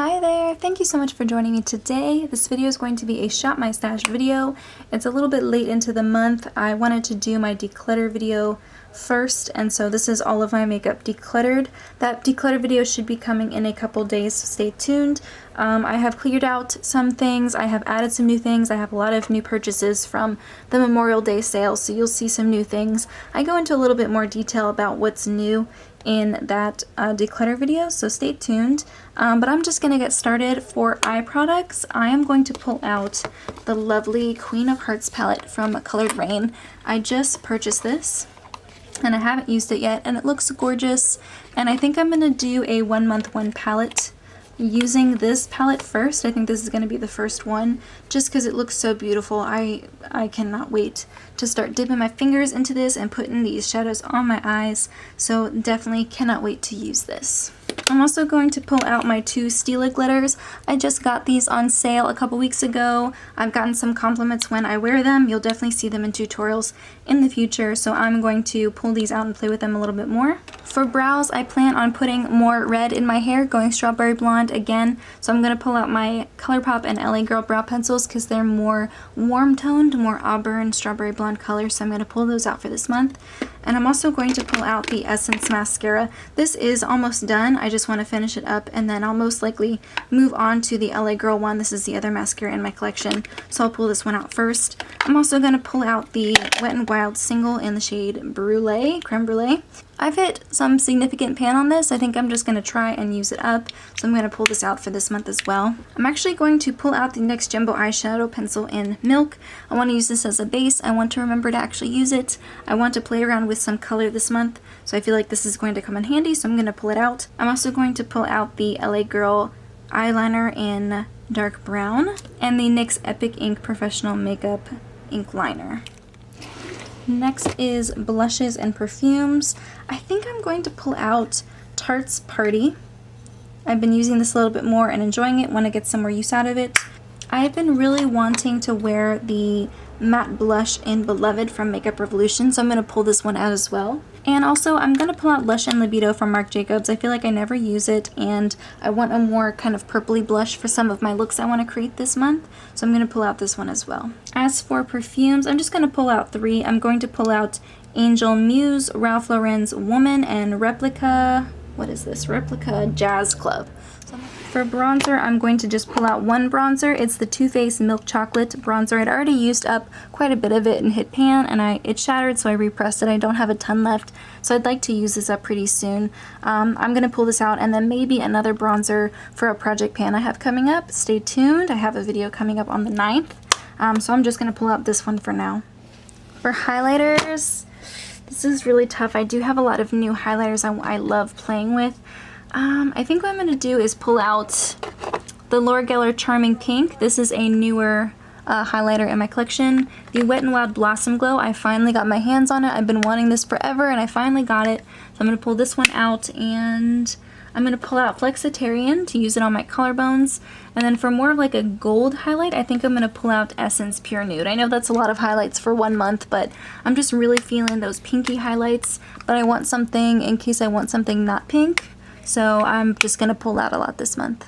Hi there, thank you so much for joining me today. This video is going to be a Shop My Stash video. It's a little bit late into the month. I wanted to do my declutter video first, and so this is all of my makeup decluttered. That declutter video should be coming in a couple days, so stay tuned. I have cleared out some things, I have added some new things, I have a lot of new purchases from the Memorial Day sale, so you'll see some new things. I go into a little bit more detail about what's new in that declutter video, so stay tuned. But I'm just going to get started. For eye products, I am going to pull out the lovely Queen of Hearts palette from Colored Rain. I just purchased this and I haven't used it yet, and it looks gorgeous, and I think I'm going to do a 1 month 1 palette using this palette first. I think this is going to be the first one just because it looks so beautiful. I cannot wait to start dipping my fingers into this and putting these shadows on my eyes, so definitely cannot wait to use this. I'm also going to pull out my two Stila glitters. I just got these on sale a couple weeks ago. I've gotten some compliments when I wear them. You'll definitely see them in tutorials in the future, so I'm going to pull these out and play with them a little bit more. For brows, I plan on putting more red in my hair, going strawberry blonde again, so I'm going to pull out my ColourPop and LA Girl brow pencils because they're more warm toned, more auburn strawberry blonde color, so I'm going to pull those out for this month. And I'm also going to pull out the Essence mascara. This is almost done. I just want to finish it up, and then I'll most likely move on to the LA Girl one. This is the other mascara in my collection, so I'll pull this one out first. I'm also going to pull out the Wet n Wild single in the shade Brulee, Creme Brulee. I've hit some significant pan on this. I think I'm just going to try and use it up, so I'm going to pull this out for this month as well. I'm actually going to pull out the NYX Jumbo Eyeshadow Pencil in Milk. I want to use this as a base. I want to remember to actually use it. I want to play around with some color this month, so I feel like this is going to come in handy, so I'm going to pull it out. I'm also going to pull out the LA Girl eyeliner in dark brown and the NYX Epic Ink Professional Makeup Ink Liner. Next is blushes and perfumes. I think I'm going to pull out Tarte's Party. I've been using this a little bit more and enjoying it, want to get some more use out of it. I've been really wanting to wear the matte blush in Beloved from Makeup Revolution, so I'm going to pull this one out as well. And also I'm going to pull out Lush and Libido from Marc Jacobs. I feel like I never use it, and I want a more kind of purpley blush for some of my looks I want to create this month, so I'm going to pull out this one as well. As for perfumes, I'm just going to pull out 3. I'm going to pull out Angel Muse, Ralph Lauren's Woman, and Replica, what is this? Replica Jazz Club. For bronzer, I'm going to just pull out one bronzer. It's the Too Faced Milk Chocolate bronzer. I'd already used up quite a bit of it and hit pan, and it shattered, so I repressed it. I don't have a ton left, so I'd like to use this up pretty soon. I'm going to pull this out, and then maybe another bronzer for a project pan I have coming up. Stay tuned. I have a video coming up on the 9th, so I'm just going to pull out this one for now. For highlighters, this is really tough. I do have a lot of new highlighters I love playing with. I think what I'm going to do is pull out the Laura Geller Charming Pink. This is a newer highlighter in my collection. The Wet n Wild Blossom Glow, I finally got my hands on it. I've been wanting this forever, and I finally got it. So I'm going to pull this one out, and I'm going to pull out Flexitarian to use it on my collarbones. And then for more of like a gold highlight, I think I'm going to pull out Essence Pure Nude. I know that's a lot of highlights for 1 month, but I'm just really feeling those pinky highlights. But I want something in case I want something not pink. So I'm just going to pull out a lot this month.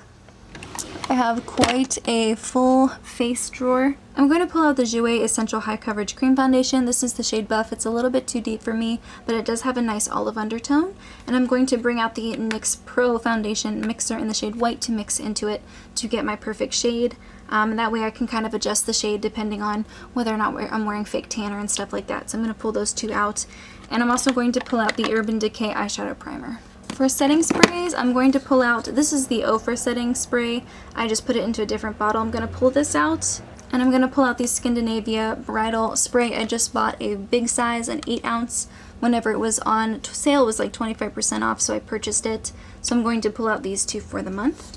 I have quite a full face drawer. I'm going to pull out the Jouer Essential High Coverage Cream Foundation. This is the shade Buff. It's a little bit too deep for me, but it does have a nice olive undertone. And I'm going to bring out the NYX Pro Foundation Mixer in the shade White to mix into it to get my perfect shade. And that way I can kind of adjust the shade depending on whether or not I'm wearing fake tanner and stuff like that. So I'm going to pull those two out. And I'm also going to pull out the Urban Decay Eyeshadow Primer. For setting sprays, I'm going to pull out, this is the Ofra setting spray. I just put it into a different bottle. I'm going to pull this out, and I'm going to pull out the Scandinavia Bridal Spray. I just bought a big size, an 8 ounce. Whenever it was on sale, it was like 25% off, so I purchased it. So I'm going to pull out these two for the month.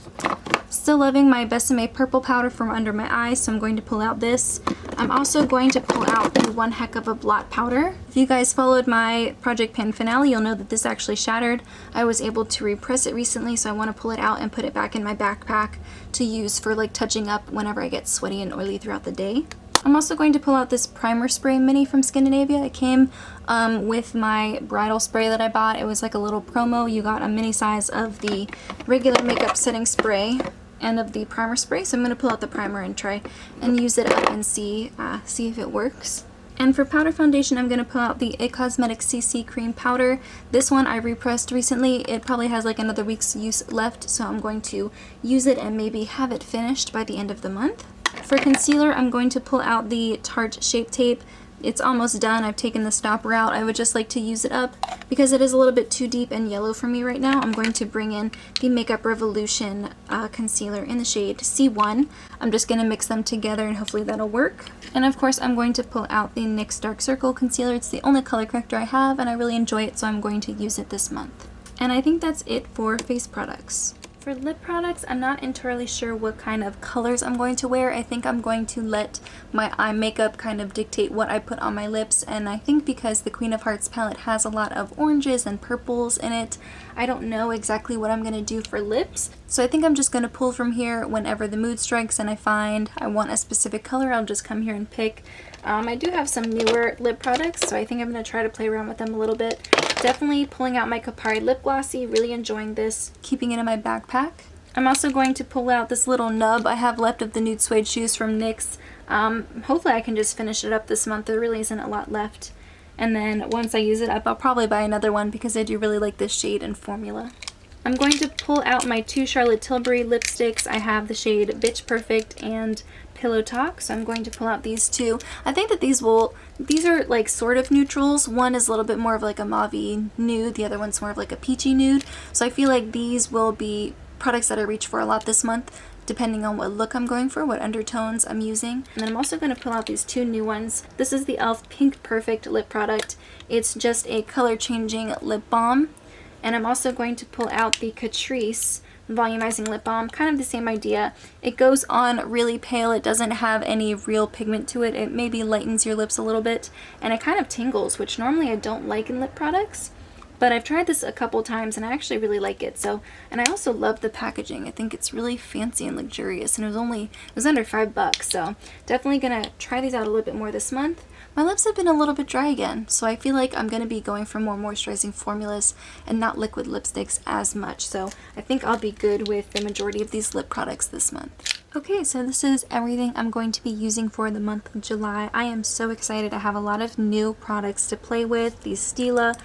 Still loving my Besame Purple Powder from under my eyes, so I'm going to pull out this. I'm also going to pull out the One Heck of a Blot Powder. If you guys followed my Project Pan finale, you'll know that this actually shattered. I was able to repress it recently, so I want to pull it out and put it back in my backpack to use for like touching up whenever I get sweaty and oily throughout the day. I'm also going to pull out this primer spray mini from Scandinavia. It came with my bridal spray that I bought. It was like a little promo. You got a mini size of the regular makeup setting spray end of the primer spray, so I'm going to pull out the primer and try and use it up and see if it works. And for powder foundation, I'm going to pull out the It Cosmetics CC Cream Powder. This one I repressed recently. It probably has like another week's use left, so I'm going to use it and maybe have it finished by the end of the month. For concealer, I'm going to pull out the Tarte Shape Tape. It's almost done. I've taken the stopper out. I would just like to use it up because it is a little bit too deep and yellow for me right now. I'm going to bring in the Makeup Revolution concealer in the shade C1. I'm just going to mix them together and hopefully that'll work. And of course, I'm going to pull out the NYX Dark Circle concealer. It's the only color corrector I have and I really enjoy it, so I'm going to use it this month. And I think that's it for face products. For lip products, I'm not entirely sure what kind of colors I'm going to wear. I think I'm going to let my eye makeup kind of dictate what I put on my lips, and I think because the Queen of Hearts palette has a lot of oranges and purples in it, I don't know exactly what I'm going to do for lips. So I think I'm just going to pull from here whenever the mood strikes and I find I want a specific color. I'll just come here and pick. I do have some newer lip products, so I think I'm going to try to play around with them a little bit. Definitely pulling out my Kapari Lip Glossy, really enjoying this, keeping it in my backpack. I'm also going to pull out this little nub I have left of the Nude Suede Shoes from NYX. Hopefully I can just finish it up this month. There really isn't a lot left. And then once I use it up, I'll probably buy another one because I do really like this shade and formula. I'm going to pull out my two Charlotte Tilbury lipsticks. I have the shade Bitch Perfect and Pillow Talk, so I'm going to pull out these two. I think that these are like sort of neutrals. One is a little bit more of like a mauve-y nude, the other one's more of like a peachy nude. So I feel like these will be products that I reach for a lot this month, depending on what look I'm going for, what undertones I'm using. And then I'm also going to pull out these two new ones. This is the e.l.f. Pink Perfect lip product. It's just a color changing lip balm. And I'm also going to pull out the Catrice Volumizing Lip Balm, kind of the same idea. It goes on really pale, it doesn't have any real pigment to it, it maybe lightens your lips a little bit, and it kind of tingles, which normally I don't like in lip products. But I've tried this a couple times and I actually really like it. So, and I also love the packaging. I think it's really fancy and luxurious, and it was under $5, so definitely gonna try these out a little bit more this month. My lips have been a little bit dry again, so I feel like I'm going to be going for more moisturizing formulas and not liquid lipsticks as much. So I think I'll be good with the majority of these lip products this month. Okay, so this is everything I'm going to be using for the month of July. I am so excited. I have a lot of new products to play with. These Stila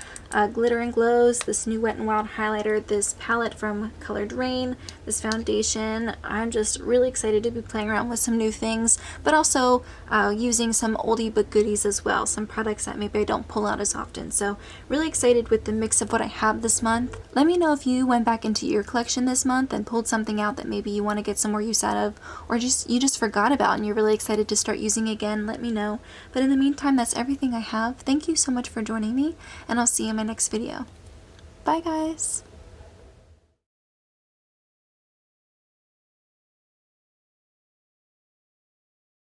Glitter and Glows, this new Wet n Wild highlighter, this palette from Colored Rain, this foundation. I'm just really excited to be playing around with some new things, but also using some oldie but goodies as well. Some products that maybe I don't pull out as often. So really excited with the mix of what I have this month. Let me know if you went back into your collection this month and pulled something out that maybe you want to get some more use out of, or you just forgot about and you're really excited to start using again. Let me know. But in the meantime, that's everything I have. Thank you so much for joining me, and I'll see you in my next video. Bye guys!